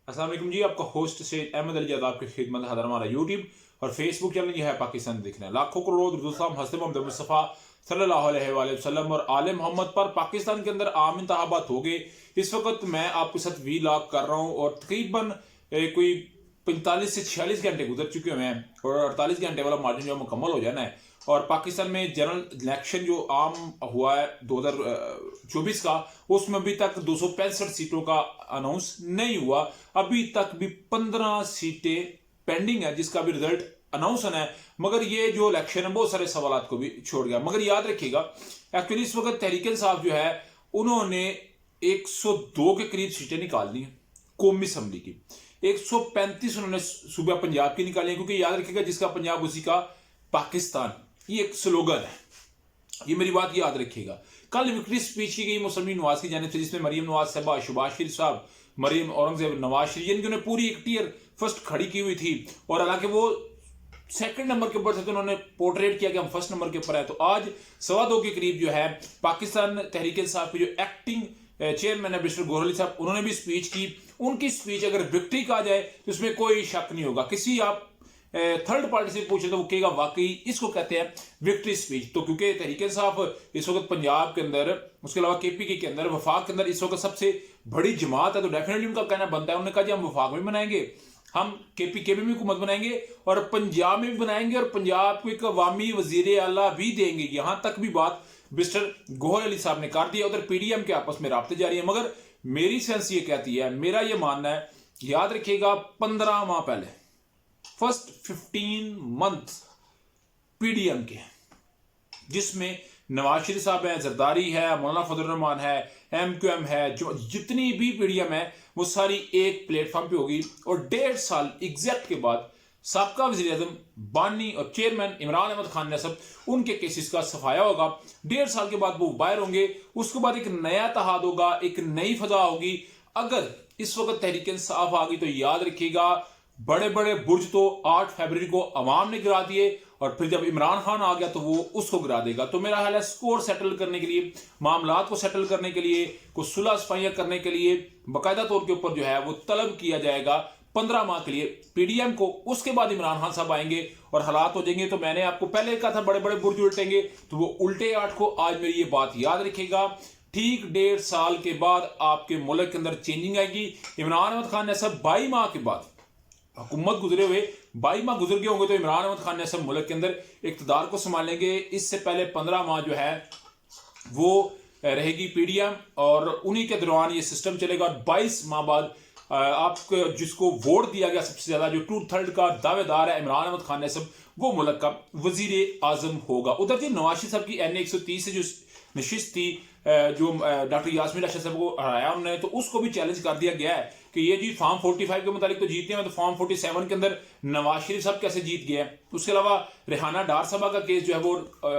अस्सलाम वालेकुम जी, आपका होस्ट सैयद अहमद अली जाद आपकी खिदमत हाजिर। हमारा यूट्यूब और फेसबुक चैनल ये है पाकिस्तान देखना है। लाखों करोड़ दुरुद हज़रत मोहम्मद मुस्तफ़ा सल्लल्लाहु अलैहि वसल्लम और आले मोहम्मद पर पाकिस्तान के अंदर आम इंतखाबात हो गए। इस वक्त मैं आपके साथ वीलॉग कर रहा हूँ और तकरीबन कोई 45 से 46 घंटे गुजर चुके हुए हैं और 48 घंटे वाला मार्जिन जो मुकम्मल हो जाना है। और पाकिस्तान में जनरल इलेक्शन जो आम हुआ है 2024 का, उसमें अभी तक 265 सीटों का अनाउंस नहीं हुआ। अभी तक भी 15 सीटें पेंडिंग है जिसका भी रिजल्ट अनाउंस होना है। मगर ये जो इलेक्शन है बहुत सारे सवाल को भी छोड़ गया। मगर याद रखिएगा, एक्चुअली इस वक्त तहरीक इंसाफ जो है उन्होंने 102 के करीब सीटें निकाल दी कौमी असम्बली की। 135 उन्होंने सूबा पंजाब की निकाली, क्योंकि याद रखिएगा जिसका पंजाब उसी का पाकिस्तान, ये एक स्लोगन है। ये मेरी बात याद रखिएगा। कल विक्ट्री स्पीच की गई मौसमी नवाज की जानिब से, जिसमें मरीम नवाज साहबा, शहबाज शरीफ साहब, मरीम औरंगजेब नवाज शरीफ, जिनकी उन्होंने पूरी एक टीयर फर्स्ट खड़ी की हुई थी। और हालांकि वो सेकंड नंबर के ऊपर थे तो उन्होंने पोर्ट्रेट किया कि हम फर्स्ट नंबर के ऊपर है। तो आज 2:15 के करीब जो है पाकिस्तान तहरीक इंसाफ के जो एक्टिंग चेयरमैन है मिस्टर गोहर अली साहब, उन्होंने भी स्पीच की। उनकी स्पीच अगर विक्ट्री कहा जाए तो उसमें कोई शक नहीं होगा। किसी आप थर्ड पार्टी से पूछे तो वो कहेगा वाकई इसको कहते हैं विक्ट्री स्पीच। तो क्योंकि तहरीक इंसाफ इस वक्त पंजाब के अंदर, उसके अलावा केपीके के अंदर, वफाक के अंदर इस वक्त सबसे बड़ी जमात है, तो डेफिनेटली उनका कहना बनता है। उन्होंने कहा जी हम वफाक में बनाएंगे, हम केपीके में भी हुकूमत बनाएंगे और पंजाब में भी बनाएंगे और पंजाब को एक अवामी वजीर आला भी देंगे। यहां तक भी बात मिस्टर गोहर अली साहब ने कर दी है। उधर पीडीएम के आपस में राब्ते जारी है। मगर मेरी सेंस ये कहती है, मेरा ये मानना है, याद रखिएगा 15 माह पहले, फर्स्ट 15 मंथ पीडीएम के, जिसमें नवाज शरीफ साहब है, जरदारी है, मौलाना फजल रहमान है, एमक्यूएम है, जो जितनी भी पीडीएम है वो सारी एक प्लेटफॉर्म पे होगी। और 1.5 साल एग्जैक्ट के बाद साबका वज़ीर आज़म बानी और चेयरमैन इमरान अहमद खान ने सब उनके केसेस का सफाया होगा। 1.5 साल के बाद वो बाहर होंगे। उसके बाद एक नया इत्तेहाद होगा, एक नई फजा होगी। अगर इस वक्त तहरीक इंसाफ आ गई तो याद रखिएगा बड़े बड़े बुर्ज तो 8 फरवरी को अवाम ने गिरा दिए और फिर जब इमरान खान आ गया तो वो उसको गिरा देगा। तो मेरा ख्याल है स्कोर सेटल करने के लिए, मामलात को सेटल करने के लिए, कुछ सुलह सफाइयां करने के लिए बाकायदा तौर के ऊपर जो है वो तलब किया जाएगा 15 माह के लिए पीडीएम को। उसके बाद इमरान खान साहब आएंगे और हालात हो जाएंगे। तो मैंने आपको पहले कहा था बड़े बड़े बुर्ज उल्टेंगे, तो वो उल्टे 8 को। आज मेरी ये बात याद रखिएगा, ठीक 1.5 साल के बाद आपके मुल्क के अंदर चेंजिंग आएगी। इमरान अहमद खान ने सब 22 माह के बाद हुकूमत गुजरे हुए 22 माह गुजर गए होंगे, तो इमरान अहमद खान ने सब मुल्क के अंदर इक़्तिदार को संभालेंगे। इससे पहले 15 माह जो है वो रहेगी पीडीएम और उन्हीं के दौरान ये सिस्टम चलेगा। और 22 माह बाद आप जिसको वोट दिया गया सबसे ज्यादा, जो 2/3 का दावेदार है इमरान अहमद खान ने सब, वो मुल्क का वजीर आजम होगा। उधर जी नवाज शरीफ साहब की NA 130 से जो नशिस्त थी, जो डॉक्टर यास्मीन अशरफ साहब को हराया उन्होंने, तो उसको भी चैलेंज कर दिया गया है कि ये जी फॉर्म 45 के मुताबिक तो जीते हैं, तो फॉर्म 47 के अंदर नवाज शरीफ साहब कैसे जीत गए हैं। उसके अलावा रेहाना डार साहबा का केस जो है वो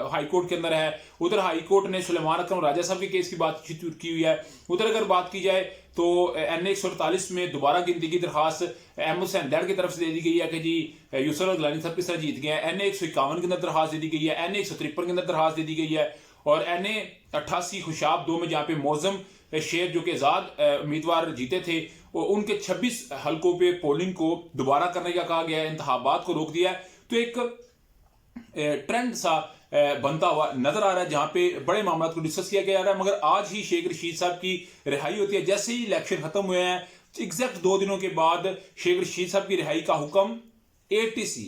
हाई कोर्ट के अंदर है। उधर हाई कोर्ट ने सुलेमान अकरम राजा साहब के केस की बातचीत की हुई है। उधर अगर बात की जाए तो NA 148 में दोबारा गिनती की दरखास्त अहमद हुसैन दैड की तरफ से दे दी गई है कि जी यूसुफ गिलानी साहब किस तरह जीत गए हैं। NA 151 के अंदर दरखास्त दे दी गई है, NA 153 के अंदर दरखास्त दे दी गई है। और NA 88 खुशाब 2 में जहाँ पे मौजम शेर जो कि आजाद उम्मीदवार जीते थे, उनके 26 हलकों पे पोलिंग को दोबारा करने का कहा गया है, इंतखाबात को रोक दिया है। तो एक ट्रेंड सा बनता हुआ नजर आ रहा है, जहां पे बड़े मामला को डिस्कस किया जा रहा है। मगर आज ही शेख रशीद साहब की रिहाई होती है। जैसे ही इलेक्शन खत्म हुए हैं, एग्जैक्ट 2 दिनों के बाद शेख रशीद साहब की रिहाई का हुक्म ATC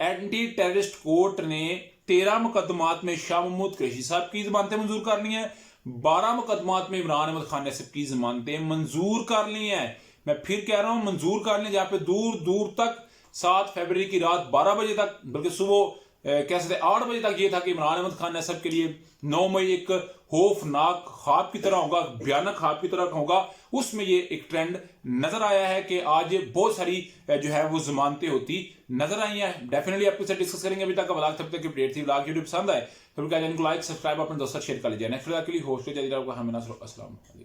एंटी टेररिस्ट कोर्ट ने 13 मुकदमात में शाह महमूद कुरैशी साहब की जमानतें मंजूर कर ली हैं। 12 मुकदमात में इमरान अहमद खान ने सबकी जमानतें मंजूर कर ली हैं। मैं फिर कह रहा हूं मंजूर कर ली, जहां पे दूर दूर तक 7 फरवरी की रात 12 बजे तक, बल्कि सुबह कह सकते 8 बजे तक ये था कि इमरान अहमद खान ने सब के लिए 9 मई एक खौफनाक ख्वाब की तरह होगा, भयानक ख्वाब की तरह होगा। उसमें ये एक ट्रेंड नजर आया है कि आज बहुत सारी जो है वो जमानतें होती नजर आई हैं। डेफिनेटली आपके साथ डिस्कस करेंगे। अभी तक का व्लॉग तब तक की अपडेट थी। व्लॉग वीडियो पसंद आए तो चैनल को लाइक सब्सक्राइब अपने दोस्तों शेयर कर लीजिए। नेक्स्ट व्लॉग के लिए होस्ट हो जाइए आपका। हम अस्सलाम वालेकुम।